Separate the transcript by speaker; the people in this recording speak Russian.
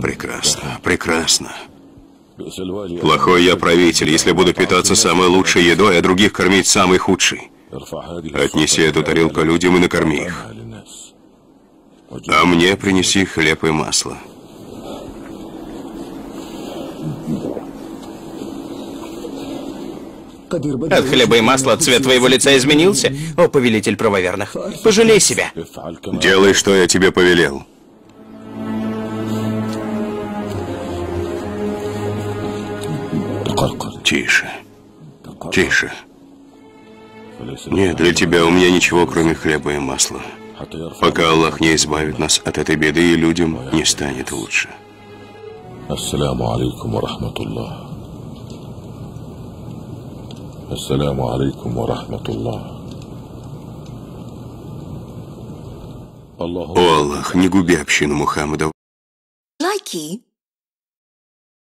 Speaker 1: Прекрасно, прекрасно. Плохой я правитель, если буду питаться самой лучшей едой, а других кормить самой худшей. Отнеси эту тарелку людям и накорми их. А мне принеси хлеб и масло.
Speaker 2: От хлеба и масла цвет твоего лица изменился, о повелитель правоверных. Пожалей себя.
Speaker 1: Делай, что я тебе повелел. Тише. Тише. Нет, для тебя у меня ничего, кроме хлеба и масла. Пока Аллах не избавит нас от этой беды, и людям не станет лучше.
Speaker 3: Ассаляму алейкум ва рахматуллах. Ассаляму алейкум ва рахматуллах.
Speaker 1: О Аллах, не губи общину Мухаммада.
Speaker 4: Likey